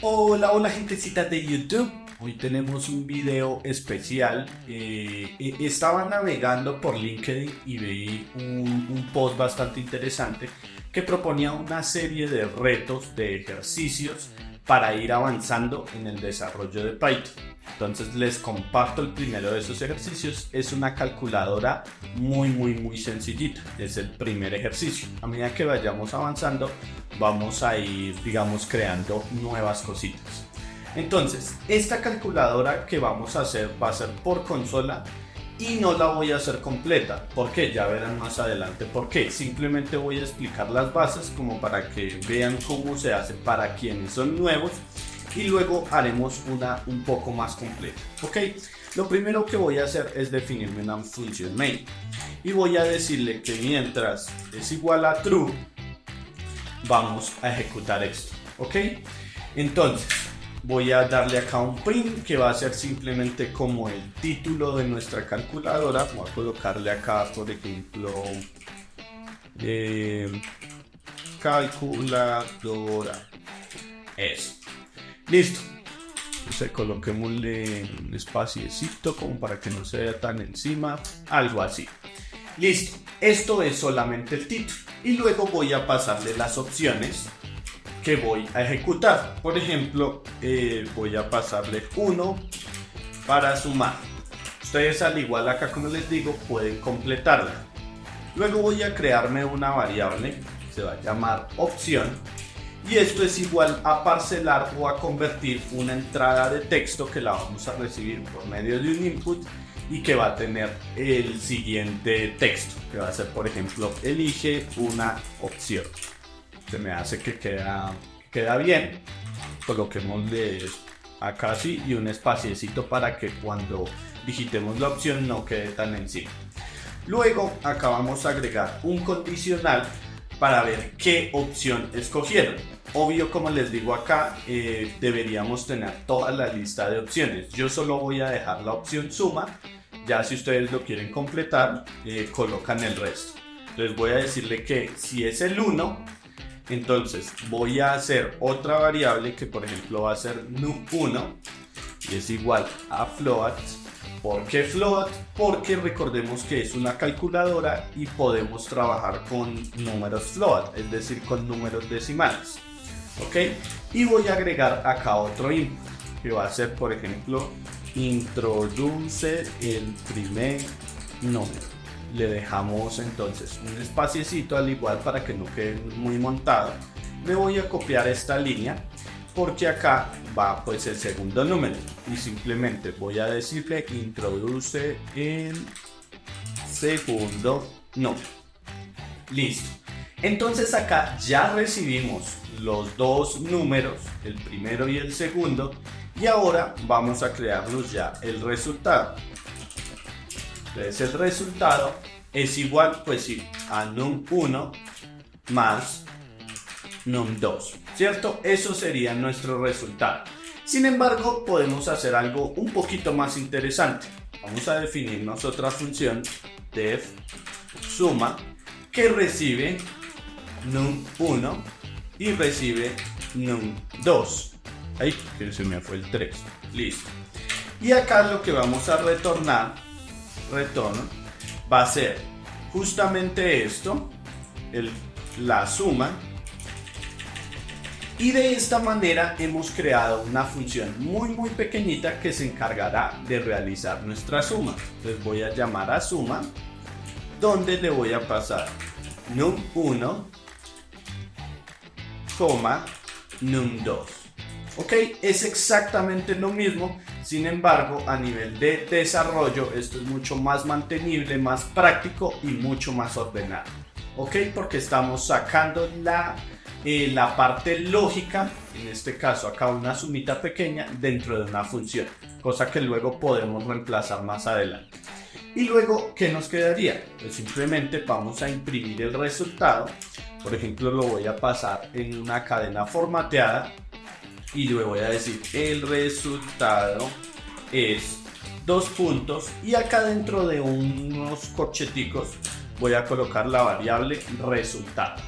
Hola, hola gentecita de YouTube. Hoy tenemos un video especial. Estaba navegando por LinkedIn y vi un post bastante interesante que proponía una serie de retos, de ejercicios para ir avanzando en el desarrollo de Python. Entonces les comparto el primero de esos ejercicios. Es una calculadora muy sencillita. Es el primer ejercicio. A medida que vayamos avanzando, vamos a ir, digamos, creando nuevas cositas. Entonces, esta calculadora que vamos a hacer va a ser por consola y no la voy a hacer completa. ¿Por qué? Ya verán más adelante por qué. Simplemente voy a explicar las bases como para que vean cómo se hace para quienes son nuevos y luego haremos una un poco más completa. ¿Ok? Lo primero que voy a hacer es definirme una función main y voy a decirle que mientras es igual a true vamos a ejecutar esto. ¿Ok? Entonces voy a darle acá un print que va a ser simplemente como el título de nuestra calculadora. Voy a colocarle acá, por ejemplo, calculadora. Eso. Listo. Entonces coloquémosle un espaciecito como para que no se vea tan encima. Algo así. Listo. Esto es solamente el título. Y luego voy a pasarle las opciones que voy a ejecutar. Por ejemplo, voy a pasarle 1 para sumar. Ustedes al igual acá, como les digo, pueden completarla. Luego voy a crearme una variable, se va a llamar opción, y esto es igual a parcelar o a convertir una entrada de texto que la vamos a recibir por medio de un input y que va a tener el siguiente texto, que va a ser, por ejemplo, elige una opción. Se me hace que queda bien. Coloquémosle acá así y un espaciecito para que cuando digitemos la opción no quede tan encima. Luego acá vamos a agregar un condicional para ver qué opción escogieron. Obvio, como les digo acá, deberíamos tener toda la lista de opciones. Yo solo voy a dejar la opción suma. Ya si ustedes lo quieren completar, colocan el resto. Entonces voy a decirle que si es el 1, entonces voy a hacer otra variable que por ejemplo va a ser num1 y es igual a float. ¿Por qué float? Porque recordemos que es una calculadora y podemos trabajar con números float, es decir, con números decimales. ¿Ok? Y voy a agregar acá otro input que va a ser, por ejemplo, introduce el primer número. Le dejamos entonces un espaciecito al igual para que no quede muy montado. Me voy a copiar esta línea porque acá va pues el segundo número y simplemente voy a decirle que introduce el segundo número. Listo. Entonces acá ya recibimos los dos números, el primero y el segundo, y ahora vamos a crearnos ya el resultado. Entonces el resultado es igual pues sí, a num1 más num2, ¿cierto? Eso sería nuestro resultado. Sin embargo, podemos hacer algo un poquito más interesante. Vamos a definirnos otra función def suma que recibe num1 y recibe num2. Ahí que se me fue el 3. Listo. Y acá lo que vamos a retorno va a ser justamente esto, la suma, y de esta manera hemos creado una función muy pequeñita que se encargará de realizar nuestra suma. Entonces voy a llamar a suma, donde le voy a pasar num1, num2. Ok, es exactamente lo mismo. Sin embargo, a nivel de desarrollo, esto es mucho más mantenible, más práctico y mucho más ordenado. Ok, porque estamos sacando la parte lógica, en este caso acá una sumita pequeña dentro de una función, cosa que luego podemos reemplazar más adelante. Y luego, ¿qué nos quedaría? Pues simplemente vamos a imprimir el resultado. Por ejemplo, lo voy a pasar en una cadena formateada y le voy a decir el resultado es dos puntos y acá dentro de unos corcheticos voy a colocar la variable resultado.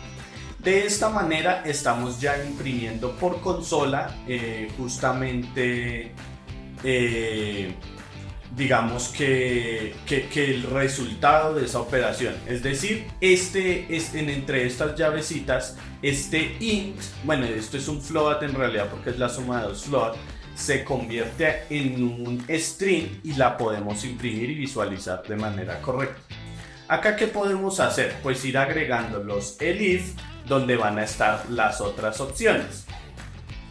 De esta manera estamos ya imprimiendo por consola justamente digamos que el resultado de esa operación, es decir, entre estas llavecitas, este int, bueno, esto es un float en realidad porque es la suma de dos float, se convierte en un string y la podemos imprimir y visualizar de manera correcta. Acá, ¿qué podemos hacer? Pues ir agregando los elif donde van a estar las otras opciones.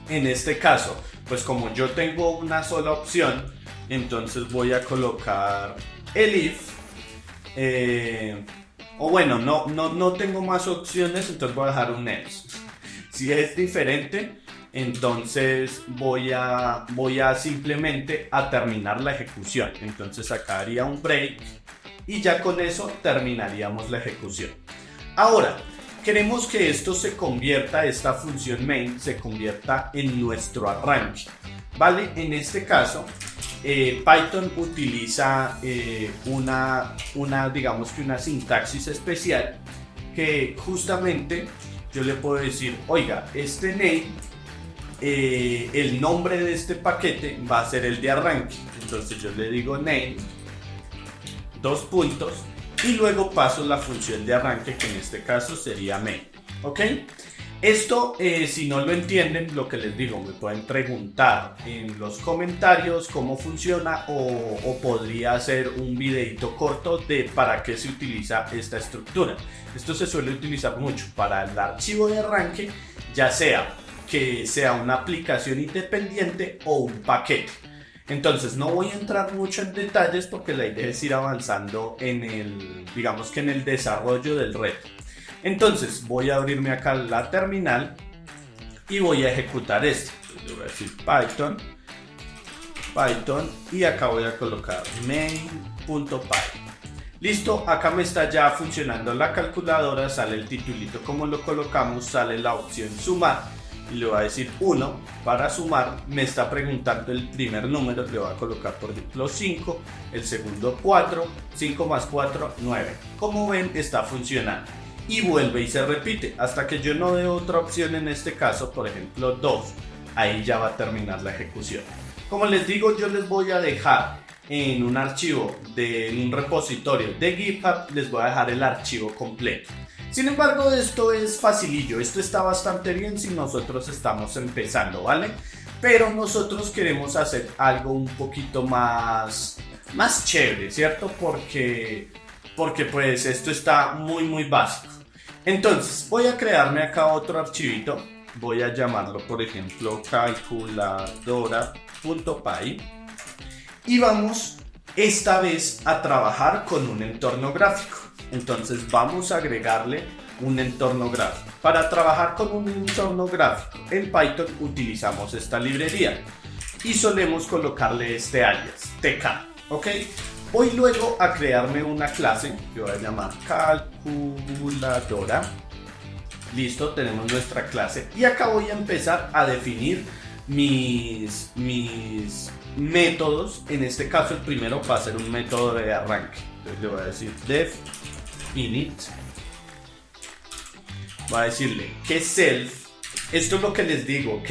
En este caso, pues como yo tengo una sola opción, entonces voy a colocar elif, o bueno, no tengo más opciones, entonces voy a dejar un else. Si es diferente, entonces voy a simplemente a terminar la ejecución. Entonces acá haría un break y ya con eso terminaríamos la ejecución. Ahora, queremos que esto se convierta, esta función main se convierta en nuestro arranque, ¿vale? En este caso, Python utiliza digamos que una sintaxis especial que justamente yo le puedo decir, oiga, este name, el nombre de este paquete va a ser el de arranque. Entonces yo le digo name, dos puntos, y luego paso la función de arranque, que en este caso sería main. ¿Ok? Esto, si no lo entienden, lo que les digo, me pueden preguntar en los comentarios cómo funciona, o podría hacer un videito corto de para qué se utiliza esta estructura. Esto se suele utilizar mucho para el archivo de arranque, ya sea que sea una aplicación independiente o un paquete. Entonces no voy a entrar mucho en detalles porque la idea es ir avanzando digamos que en el desarrollo del reto. Entonces voy a abrirme acá la terminal y voy a ejecutar esto. Entonces, le voy a decir Python y acá voy a colocar main.py. Listo, acá me está ya funcionando la calculadora, sale el titulito como lo colocamos, sale la opción sumar. Y le voy a decir 1 para sumar. Me está preguntando el primer número, le voy a colocar por ejemplo 5, el segundo 4, 5 más 4, 9. Como ven, está funcionando y vuelve y se repite hasta que yo no dé otra opción, en este caso por ejemplo 2. Ahí ya va a terminar la ejecución. Como les digo, yo les voy a dejar en un archivo en un repositorio de GitHub, les voy a dejar el archivo completo. Sin embargo, esto es facilillo, esto está bastante bien si nosotros estamos empezando, ¿vale? Pero nosotros queremos hacer algo un poquito más chévere, ¿cierto? Porque pues esto está muy básico. Entonces, voy a crearme acá otro archivito, voy a llamarlo por ejemplo calculadora.py y vamos esta vez a trabajar con un entorno gráfico. Entonces vamos a agregarle un entorno gráfico. Para trabajar con un entorno gráfico en Python utilizamos esta librería y solemos colocarle este alias tk, ¿ok? Voy luego a crearme una clase que voy a llamar calculadora. Listo, tenemos nuestra clase y acá voy a empezar a definir mis métodos. En este caso el primero va a ser un método de arranque. Entonces le voy a decir def init, va a decirle que self. Esto es lo que les digo, ¿ok?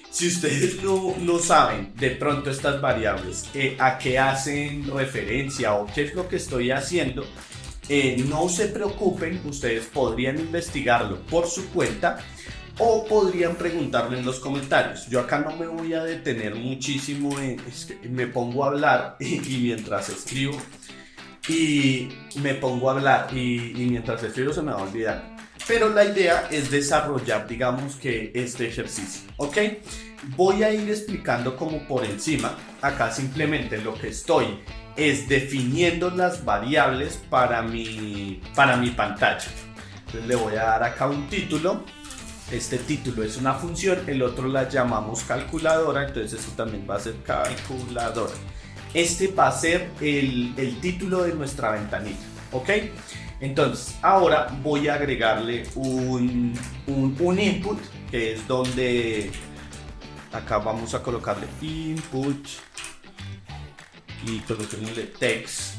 Si ustedes no saben de pronto estas variables, a qué hacen referencia o qué es lo que estoy haciendo, no se preocupen, ustedes podrían investigarlo por su cuenta o podrían preguntarme en los comentarios. Yo acá no me voy a detener muchísimo, es que me pongo a hablar y mientras escribo y mientras escribo se me va a olvidar. Pero la idea es desarrollar, digamos que este ejercicio, ¿ok? Voy a ir explicando como por encima. Acá simplemente lo que estoy es definiendo las variables para mi pantalla. Entonces le voy a dar acá un título. Este título es una función, el otro la llamamos calculadora, entonces eso también va a ser calculadora. Este va a ser el título de nuestra ventanita, ¿ok? Entonces ahora voy a agregarle un input, que es donde acá vamos a colocarle input y coloquémosle text,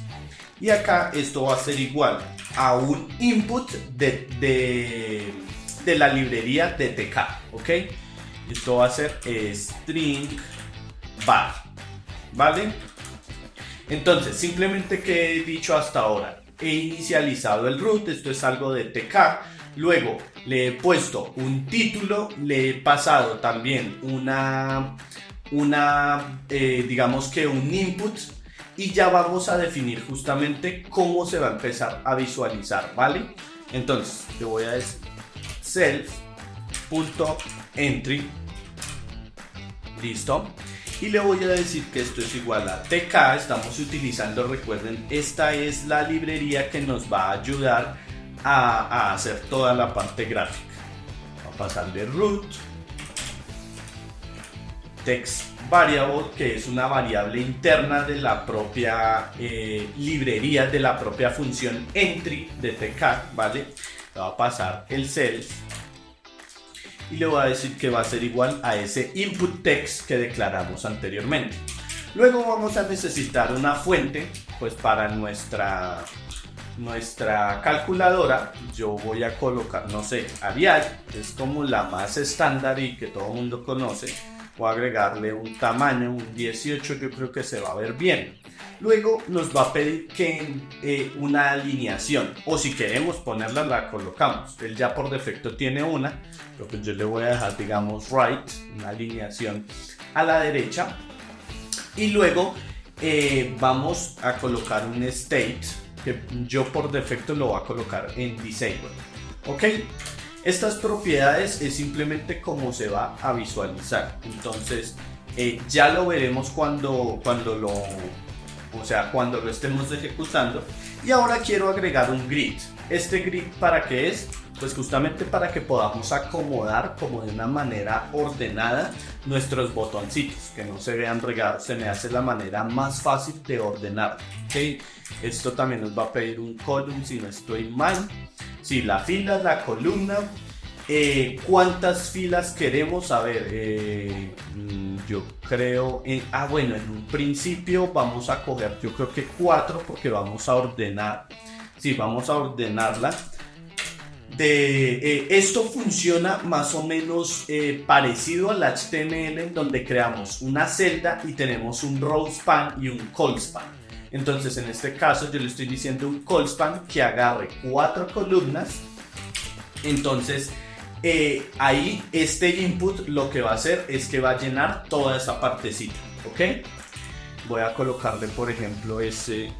y acá esto va a ser igual a un input de de la librería de TK, ¿ok? Esto va a ser string var, ¿vale? Entonces, simplemente que he dicho hasta ahora, he inicializado el root, esto es algo de TK, luego le he puesto un título, le he pasado también digamos que un input, y ya vamos a definir justamente cómo se va a empezar a visualizar, ¿vale? Entonces, yo voy a decir self.entry, listo, y le voy a decir que esto es igual a TK. Estamos utilizando, recuerden, esta es la librería que nos va a ayudar a hacer toda la parte gráfica. Va a pasarle root text variable, que es una variable interna de la propia librería, de la propia función entry de TK, ¿vale? Le va a pasar el self y le voy a decir que va a ser igual a ese input text que declaramos anteriormente. Luego vamos a necesitar una fuente, pues para nuestra calculadora. Yo voy a colocar, no sé, Arial, es como la más estándar y que todo el mundo conoce. Voy a agregarle un tamaño, un 18, yo creo que se va a ver bien. Luego nos va a pedir que una alineación, o si queremos ponerla, la colocamos. Él ya por defecto tiene una, pero pues yo le voy a dejar, digamos, right, una alineación a la derecha. Y luego vamos a colocar un state, que yo por defecto lo voy a colocar en disable, ¿ok? Estas propiedades es simplemente cómo se va a visualizar. Entonces ya lo veremos cuando lo estemos ejecutando. Y ahora quiero agregar un grid. ¿Este grid para qué es? Pues justamente para que podamos acomodar como de una manera ordenada nuestros botoncitos, que no se vean regados. Se me hace la manera más fácil de ordenar, ¿okay? Esto también nos va a pedir un column, si no estoy mal. Sí, la fila, la columna. ¿Cuántas filas queremos? A ver, yo creo, bueno, en un principio vamos a coger, yo creo que 4, porque vamos a ordenar. Sí, vamos a ordenarla. Esto funciona más o menos parecido al HTML, en donde creamos una celda y tenemos un row span y un col span. Entonces, en este caso, yo le estoy diciendo un col span que agarre 4 columnas. Entonces, ahí este input lo que va a hacer es que va a llenar toda esa partecita, ¿ok? Voy a colocarle, por ejemplo, ese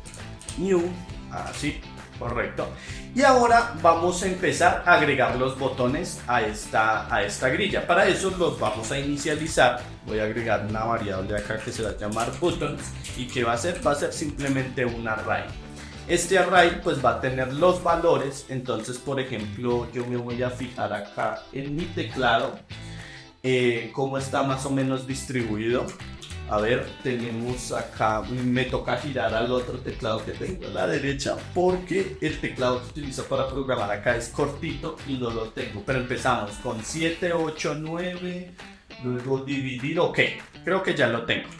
new, así, correcto. Y ahora vamos a empezar a agregar los botones a esta grilla. Para eso los vamos a inicializar. Voy a agregar una variable acá que se va a llamar buttons. ¿Y qué va a hacer? Va a ser simplemente un array. Este array pues va a tener los valores. Entonces, por ejemplo, yo me voy a fijar acá en mi teclado cómo está más o menos distribuido. A ver, tenemos acá, me toca girar al otro teclado que tengo a la derecha, porque el teclado que utilizo para programar acá es cortito y no lo tengo. Pero empezamos con 7, 8, 9, luego dividir, ok, creo que ya lo tengo.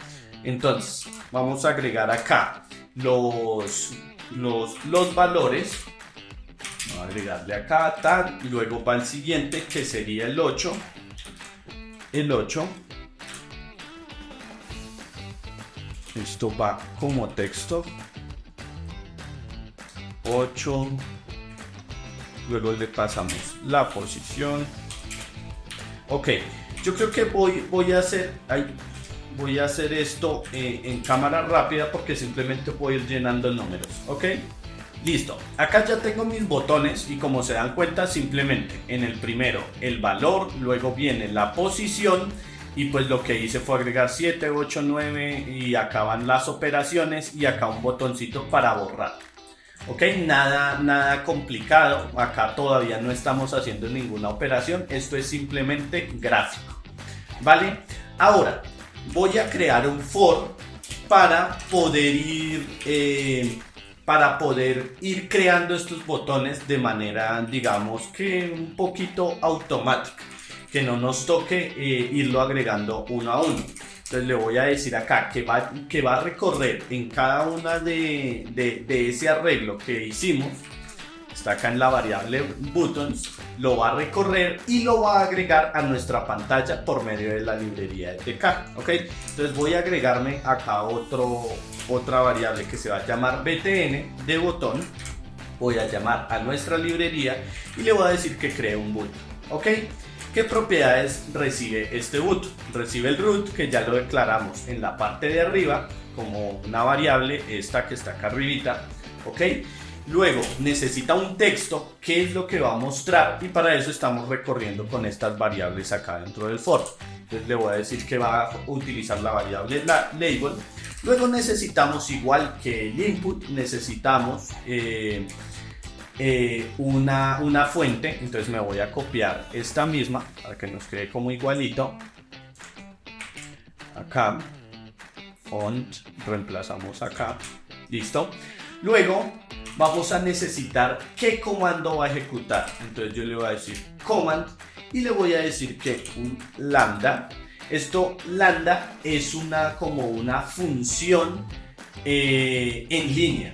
Entonces, vamos a agregar acá los valores. Vamos a agregarle acá, tal, y luego va el siguiente, que sería el 8. El 8. Esto va como texto 8, luego le pasamos la posición. Ok, yo creo que voy a hacer esto en cámara rápida, porque simplemente voy a ir llenando números. Ok, listo, acá ya tengo mis botones y como se dan cuenta, simplemente en el primero el valor, luego viene la posición. Y pues lo que hice fue agregar 7, 8, 9 y acá van las operaciones y acá un botoncito para borrar. Ok, nada complicado. Acá todavía no estamos haciendo ninguna operación. Esto es simplemente gráfico. ¿Vale? Ahora voy a crear un for para poder ir creando estos botones de manera, digamos que un poquito automática, que no nos toque irlo agregando uno a uno. Entonces le voy a decir acá que va a recorrer en cada una de ese arreglo que hicimos, está acá en la variable buttons, lo va a recorrer y lo va a agregar a nuestra pantalla por medio de la librería de TK, ¿ok? Entonces voy a agregarme acá otra variable que se va a llamar btn de botón. Voy a llamar a nuestra librería y le voy a decir que cree un button, ¿ok? ¿Qué propiedades recibe este button? Recibe el root, que ya lo declaramos en la parte de arriba como una variable, esta que está acá arribita, ¿ok? Luego necesita un texto, que es lo que va a mostrar, y para eso estamos recorriendo con estas variables acá dentro del for. Entonces le voy a decir que va a utilizar la variable label. Luego necesitamos, igual que el input, necesitamos una fuente. Entonces me voy a copiar esta misma para que nos quede como igualito. Acá, font, reemplazamos acá, listo. Luego vamos a necesitar qué comando va a ejecutar. Entonces yo le voy a decir command y le voy a decir que un lambda. Esto lambda es como una función en línea.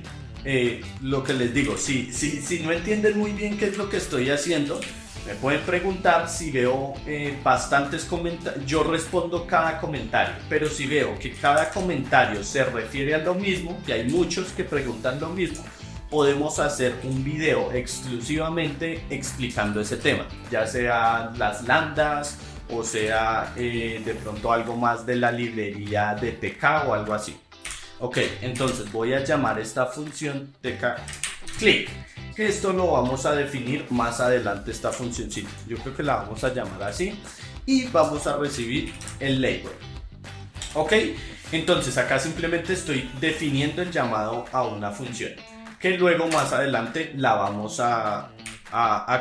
Lo que les digo, si no entienden muy bien qué es lo que estoy haciendo, me pueden preguntar. Si veo bastantes comentarios, yo respondo cada comentario, pero si veo que cada comentario se refiere a lo mismo, y hay muchos que preguntan lo mismo, podemos hacer un video exclusivamente explicando ese tema, ya sea las lambdas o sea de pronto algo más de la librería de TK o algo así. Ok, entonces voy a llamar esta función TK click, que esto lo vamos a definir más adelante, esta funcioncita. Yo creo que la vamos a llamar así y vamos a recibir el label. Ok, entonces acá simplemente estoy definiendo el llamado a una función que luego más adelante la vamos a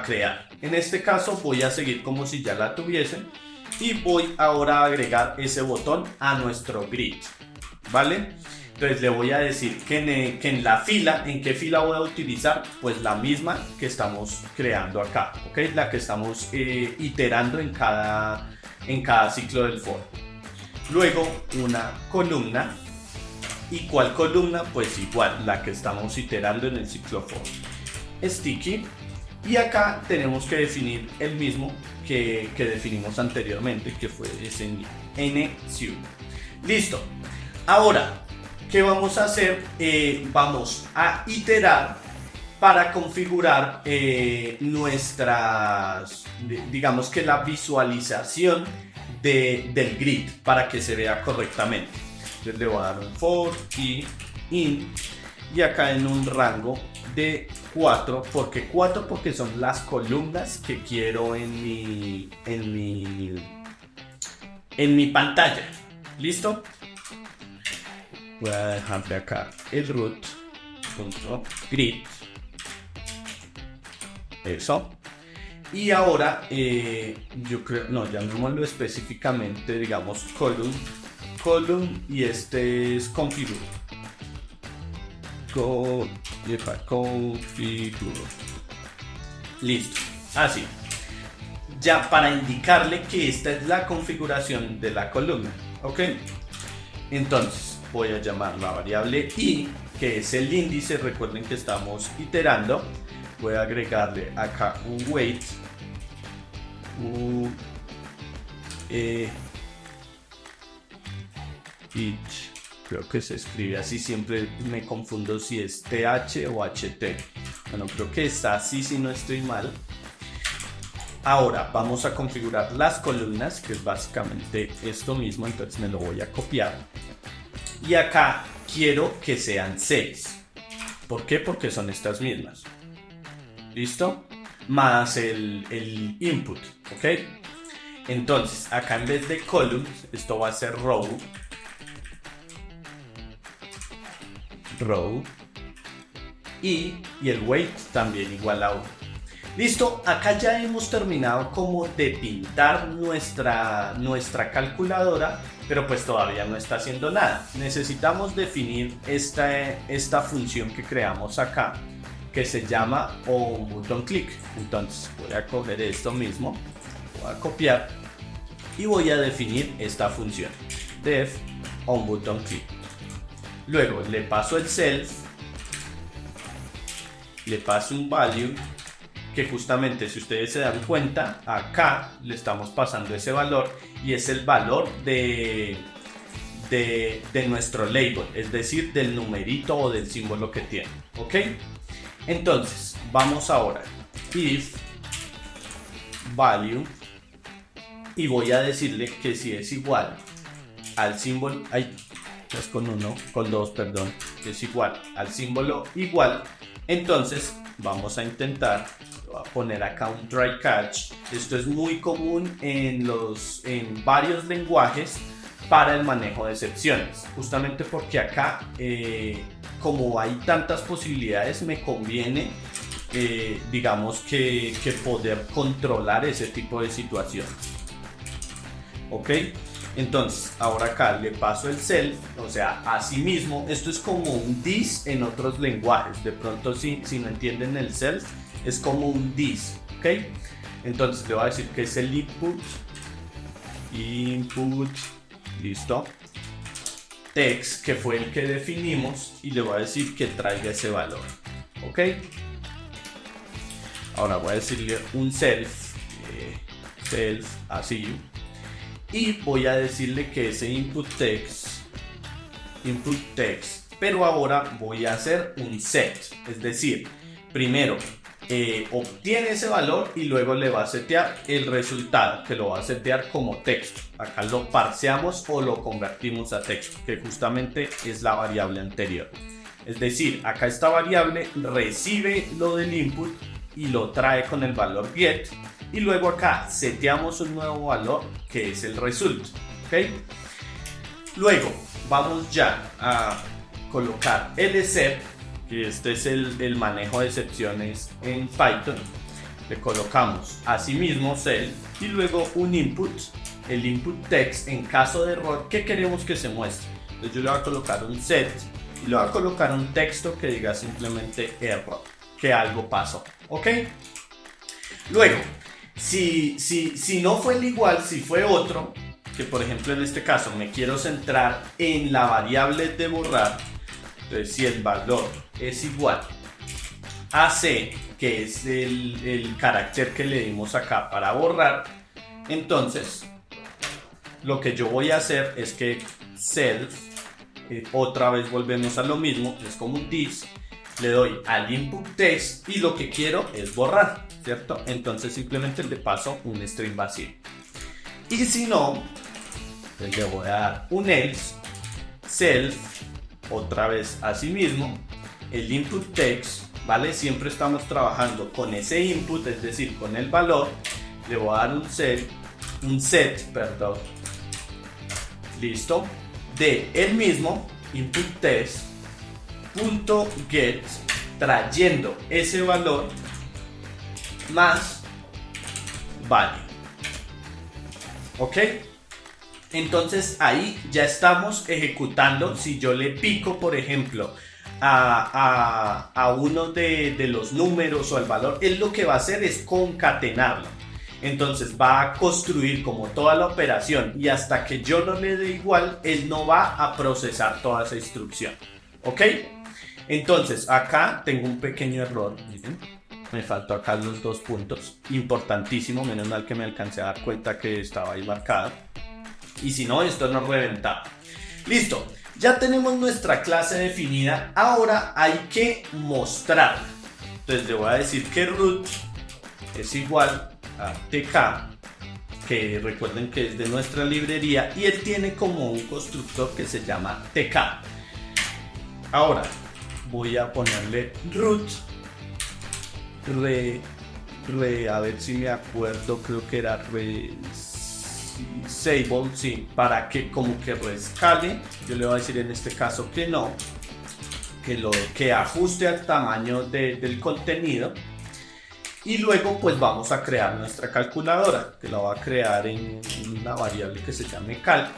crear. En este caso voy a seguir como si ya la tuviese y voy ahora a agregar ese botón a nuestro grid, ¿vale? Entonces le voy a decir que en la fila, ¿en qué fila voy a utilizar? Pues la misma que estamos creando acá, ¿ok? La que estamos iterando en cada ciclo del for. Luego una columna. ¿Y cuál columna? Pues igual, la que estamos iterando en el ciclo for. Sticky. Y acá tenemos que definir el mismo que definimos anteriormente, que fue ese NSU. Listo. Ahora, ¿qué vamos a hacer? Vamos a iterar para configurar digamos que la visualización del grid para que se vea correctamente. Entonces le voy a dar un for y in, y acá en un rango de 4. ¿Por qué 4? Porque son las columnas que quiero en mi pantalla. ¿Listo? Voy a dejarle acá el root.grid. Eso. Y ahora yo creo, no, llamémoslo específicamente, digamos column, y este es configure. Configure. Listo. Así. Ya para indicarle que esta es la configuración de la columna. ¿Ok? Entonces voy a llamar la variable i, que es el índice. Recuerden que estamos iterando. Voy a agregarle acá un weight. Each, creo que se escribe así, siempre me confundo si es TH o HT. Bueno, creo que es así si no estoy mal. Ahora vamos a configurar las columnas, que es básicamente esto mismo. Entonces me lo voy a copiar y acá quiero que sean 6. ¿Por qué? Porque son estas mismas. ¿Listo? Más el input, ¿ok? Entonces acá en vez de columns, esto va a ser row y el weight también igual a 1. Listo, acá ya hemos terminado como de pintar nuestra calculadora, pero pues todavía no está haciendo nada. Necesitamos definir esta función que creamos acá, que se llama onButtonClick. Entonces voy a coger esto mismo, voy a copiar y voy a definir esta función def onButtonClick. Luego le paso el self le paso un value que justamente, si ustedes se dan cuenta, acá le estamos pasando ese valor y es el valor de nuestro label, es decir, del numerito o del símbolo que tiene, ¿ok? Entonces, vamos ahora, if value, y voy a decirle que si es igual al símbolo, es con 1, con 2, perdón, es igual al símbolo igual, entonces vamos a intentar, voy a poner acá un try catch. Esto es muy común en varios lenguajes para el manejo de excepciones, justamente porque acá como hay tantas posibilidades, me conviene digamos que poder controlar ese tipo de situaciones. Ok, entonces ahora acá le paso el self, o sea, asimismo. Esto es como un this en otros lenguajes. De pronto si no entienden el self, es como un this. Ok, entonces le voy a decir que es el input, listo, text, que fue el que definimos, y le voy a decir que traiga ese valor. Ok, ahora voy a decirle un self así, y voy a decirle que ese input text, pero ahora voy a hacer un set, es decir, primero obtiene ese valor y luego le va a setear el resultado, que lo va a setear como texto. Acá lo parseamos o lo convertimos a texto, que justamente es la variable anterior. Es decir, acá esta variable recibe lo del input y lo trae con el valor get, y luego acá seteamos un nuevo valor que es el result. ¿Okay? Luego vamos ya a colocar el except, que este es el manejo de excepciones en Python. Le colocamos asimismo self y luego un input, el input text en caso de error que queremos que se muestre. Entonces yo le voy a colocar un set y le voy a colocar un texto que diga simplemente error, que algo pasó. ¿Ok? Luego, si no fue el igual, si fue otro, que por ejemplo en este caso me quiero centrar en la variable de borrar, entonces si el valor es igual a C, que es el carácter que le dimos acá para borrar, entonces lo que yo voy a hacer es que self, otra vez volvemos a lo mismo, es como un this, le doy al input text y lo que quiero es borrar, ¿cierto? Entonces simplemente le paso un string vacío. Y si no, pues le voy a dar un else, self, otra vez así mismo, el input text, ¿vale? Siempre estamos trabajando con ese input, es decir, con el valor. Le voy a dar un set, listo, de el mismo input text punto get, trayendo ese valor más value. ¿Ok? Entonces ahí ya estamos ejecutando. Si yo le pico, por ejemplo, a uno de los números o al valor, él lo que va a hacer es concatenarlo. Entonces va a construir como toda la operación, y hasta que yo no le dé igual, él no va a procesar toda esa instrucción. ¿Ok? Entonces acá tengo un pequeño error. Miren, me faltó acá los 2 puntos. Importantísimo, menos mal que me alcancé a dar cuenta que estaba ahí marcado. Y si no, esto nos reventaba. Listo, ya tenemos nuestra clase definida. Ahora hay que mostrarla. Entonces le voy a decir que root es igual a tk, que recuerden que es de nuestra librería, y él tiene como un constructor que se llama tk. Ahora voy a ponerle root a ver si me acuerdo, creo que era resable, sí, para que como que rescale. Yo le voy a decir en este caso que no, que ajuste al tamaño del contenido. Y luego pues vamos a crear nuestra calculadora, que la voy a crear en una variable que se llame calc,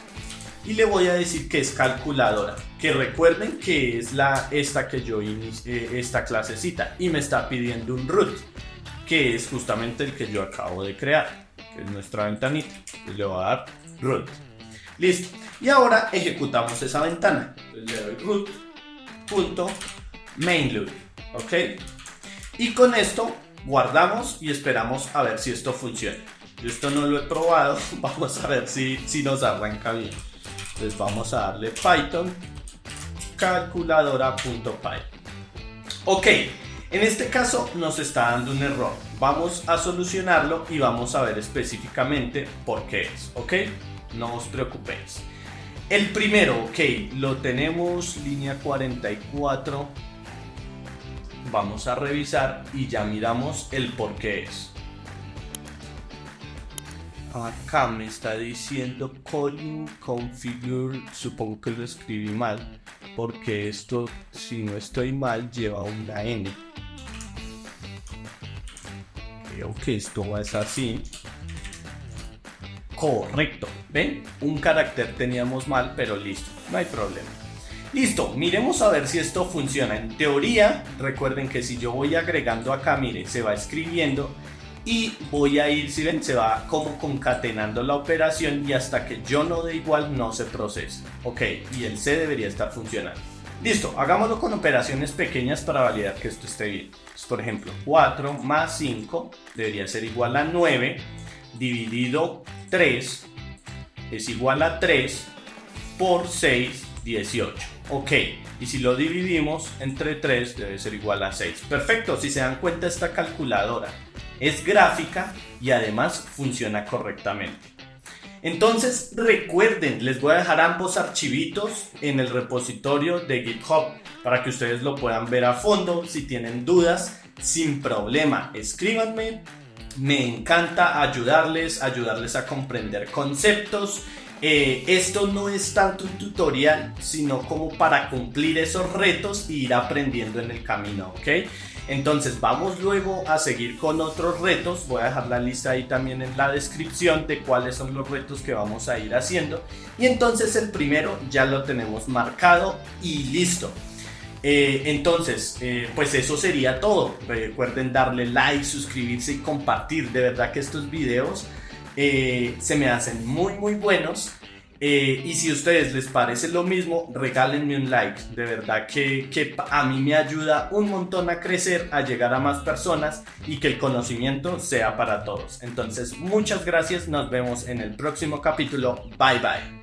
y le voy a decir que es calculadora, que recuerden que es esta que yo inicié, esta clasecita, y me está pidiendo un root, que es justamente el que yo acabo de crear, que es nuestra ventanita. Y le voy a dar root. Listo. Y ahora ejecutamos esa ventana. Entonces le doy root.mainloop. ¿Ok? Y con esto guardamos y esperamos a ver si esto funciona. Yo esto no lo he probado, vamos a ver si nos arranca bien. Entonces vamos a darle Python calculadora.py. Ok, en este caso nos está dando un error. Vamos a solucionarlo y vamos a ver específicamente por qué es. Ok, no os preocupéis. El primero, ok, lo tenemos, línea 44. Vamos a revisar y ya miramos el por qué es. Acá me está diciendo calling configure, supongo que lo escribí mal, porque esto, si no estoy mal, lleva una N. Creo que esto es así. Correcto, ¿ven? Un carácter teníamos mal, pero listo, no hay problema. Listo, miremos a ver si esto funciona. En teoría, recuerden que si yo voy agregando acá, mire, se va escribiendo y voy a ir, si ven, se va como concatenando la operación y hasta que yo no dé igual no se procesa. Ok, y el C debería estar funcionando. Listo, hagámoslo con operaciones pequeñas para validar que esto esté bien. Entonces, por ejemplo, 4 más 5 debería ser igual a 9, dividido 3 es igual a 3 por 6, 18. Ok, y si lo dividimos entre 3 debe ser igual a 6. Perfecto, si se dan cuenta esta calculadora es gráfica y además funciona correctamente. Entonces recuerden, les voy a dejar ambos archivitos en el repositorio de GitHub para que ustedes lo puedan ver a fondo. Si tienen dudas, sin problema, escríbanme. Me encanta ayudarles a comprender conceptos. Esto no es tanto un tutorial, sino como para cumplir esos retos e ir aprendiendo en el camino, ¿ok? Entonces vamos luego a seguir con otros retos. Voy a dejar la lista ahí también en la descripción de cuáles son los retos que vamos a ir haciendo. Y entonces el primero ya lo tenemos marcado y listo. Entonces, pues eso sería todo. Recuerden darle like, suscribirse y compartir. De verdad que estos videos se me hacen muy buenos. Y si a ustedes les parece lo mismo, regálenme un like. De verdad que a mí me ayuda un montón a crecer, a llegar a más personas y que el conocimiento sea para todos. Entonces, muchas gracias. Nos vemos en el próximo capítulo. Bye bye.